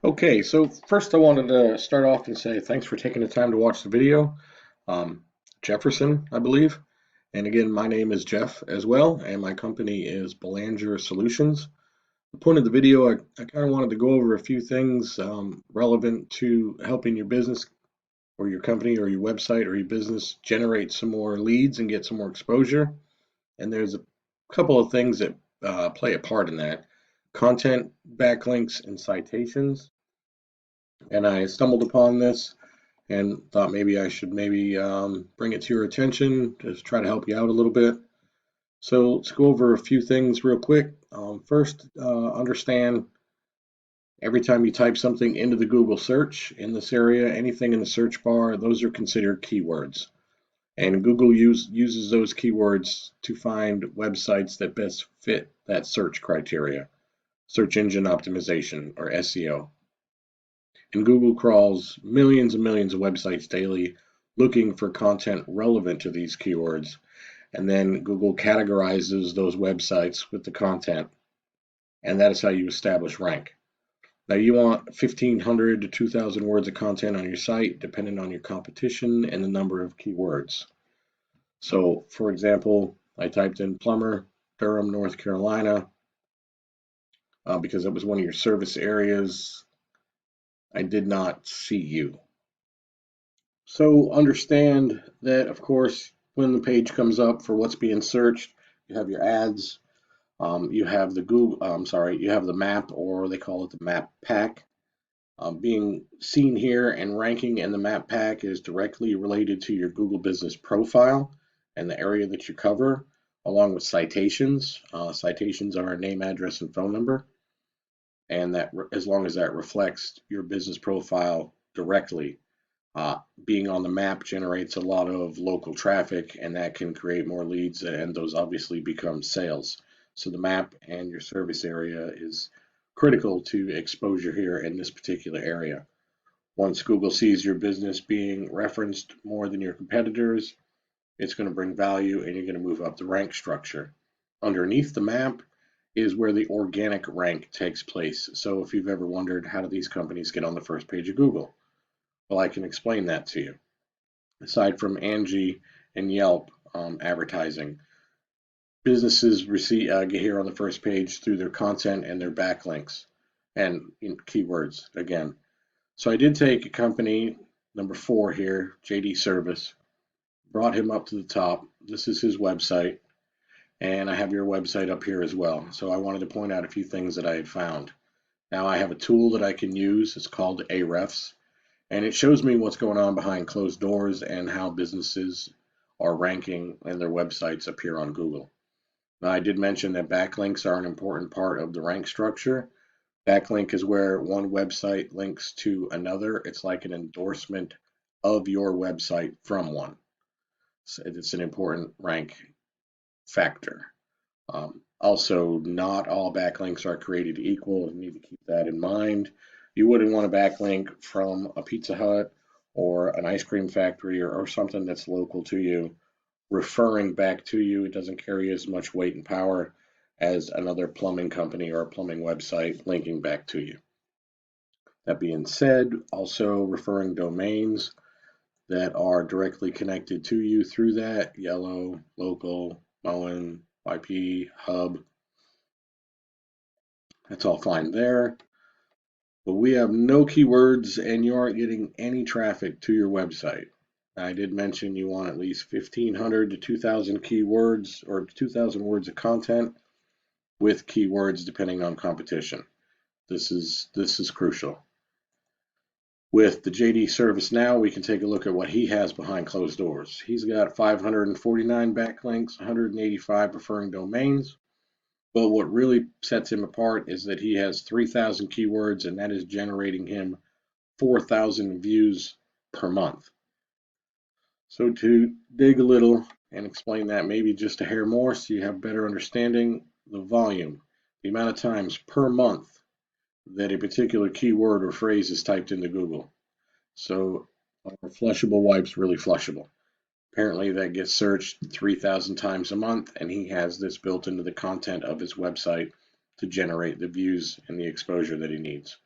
Okay, so first I wanted to start off and say thanks for taking the time to watch the video. Um, Jefferson, I believe. And again, my name is Jeff as well, and my company is Belanger Solutions. The point of the video, I kind of wanted to go over a few things relevant to helping your business or your company or your website or your business generate some more leads and get some more exposure. And there's a couple of things that play a part in that. Content, backlinks, and citations. And I stumbled upon this and thought maybe I should bring it to your attention to try to help you out a little bit. So let's go over a few things real quick. First, understand every time you type something into the Google search in this area, anything in the search bar, those are considered keywords. And Google uses those keywords to find websites that best fit that search criteria, search engine optimization or SEO. And Google crawls millions and millions of websites daily looking for content relevant to these keywords. And then Google categorizes those websites with the content. And that is how you establish rank. Now, you want 1,500 to 2,000 words of content on your site, depending on your competition and the number of keywords. So, for example, I typed in plumber, Durham, North Carolina, because it was one of your service areas. I did not see you. So understand that, of course, when the page comes up for what's being searched, you have your ads, you have the you have the map, or they call it the map pack. Being seen here and ranking in the map pack is directly related to your Google business profile and the area that you cover, along with citations. Citations are a name, address, and phone number, and that as long as that reflects your business profile directly. Being on the map generates a lot of local traffic, and that can create more leads, and those obviously become sales. So the map and your service area is critical to exposure here in this particular area. Once Google sees your business being referenced more than your competitors, it's going to bring value and you're going to move up the rank structure. Underneath the map is where the organic rank takes place. So if you've ever wondered, how do these companies get on the first page of Google? Well, I can explain that to you. Aside from Angie and Yelp advertising, businesses get here on the first page through their content and their backlinks and keywords again. So I did take a company, number 4 here, JD Service, brought him up to the top. This is his website, and I have your website up here as well. So I wanted to point out a few things that I had found. Now I have a tool that I can use. It's called Ahrefs. And it shows me what's going on behind closed doors and how businesses are ranking and their websites appear on Google. Now, I did mention that backlinks are an important part of the rank structure. Backlink is where one website links to another. It's like an endorsement of your website from one. So it's an important rank factor. Also, not all backlinks are created equal. You need to keep that in mind. You wouldn't want a backlink from a Pizza Hut or an ice cream factory or something that's local to you, referring back to you. It doesn't carry as much weight and power as another plumbing company or a plumbing website linking back to you. That being said, also referring domains that are directly connected to you through that, Yellow, Local, Moen, YP, Hub, that's all fine there. But we have no keywords and you aren't getting any traffic to your website. I did mention you want at least 1,500 to 2,000 keywords or 2,000 words of content with keywords depending on competition. This is crucial. With the JD service now, we can take a look at what he has behind closed doors. He's got 549 backlinks, 185 referring domains. But what really sets him apart is that he has 3,000 keywords, and that is generating him 4,000 views per month. So to dig a little and explain that maybe just a hair more so you have better understanding, the volume, the amount of times per month that a particular keyword or phrase is typed into Google. So are flushable wipes really flushable? Apparently that gets searched 3,000 times a month, and he has this built into the content of his website to generate the views and the exposure that he needs.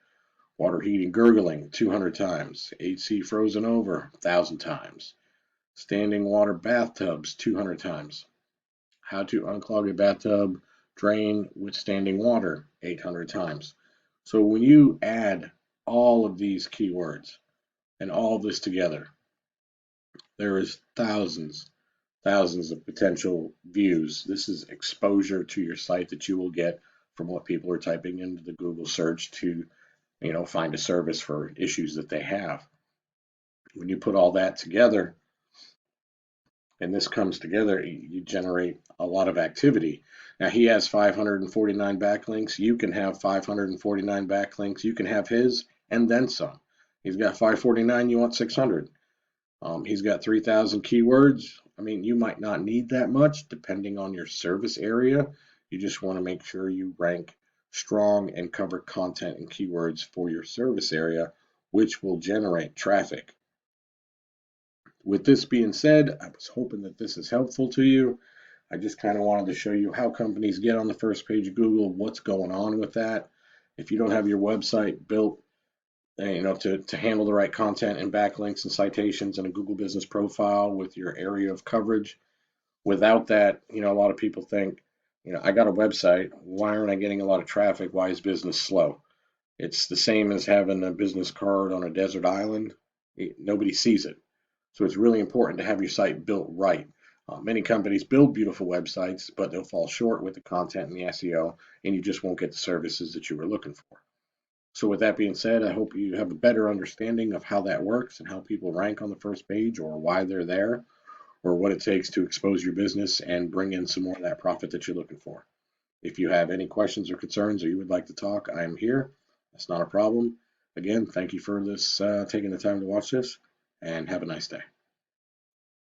Water heating gurgling 200 times. AC frozen over 1,000 times. Standing water bathtubs 200 times. How to unclog a bathtub drain with standing water 800 times. So when you add all of these keywords and all of this together, there is thousands of potential views. This is exposure to your site that you will get from what people are typing into the Google search to, find a service for issues that they have. When you put all that together and this comes together, you generate a lot of activity. Now he has 549 backlinks. You can have 549 backlinks. You can have his and then some. He's got 549, you want 600. He's got 3,000 keywords. I mean, you might not need that much depending on your service area. You just want to make sure you rank strong and cover content and keywords for your service area, which will generate traffic. With this being said, I was hoping that this is helpful to you. I just kind of wanted to show you how companies get on the first page of Google, what's going on with that. If you don't have your website built, to handle the right content and backlinks and citations and a Google business profile with your area of coverage, without that, a lot of people think, I got a website, why aren't I getting a lot of traffic? Why is business slow? It's the same as having a business card on a desert island. Nobody sees it. So it's really important to have your site built right. Many companies build beautiful websites, but they'll fall short with the content and the SEO, and you just won't get the services that you were looking for. So with that being said, I hope you have a better understanding of how that works and how people rank on the first page, or why they're there, or what it takes to expose your business and bring in some more of that profit that you're looking for. If you have any questions or concerns, or you would like to talk, I am here. That's not a problem. Again, thank you for taking the time to watch this, and have a nice day.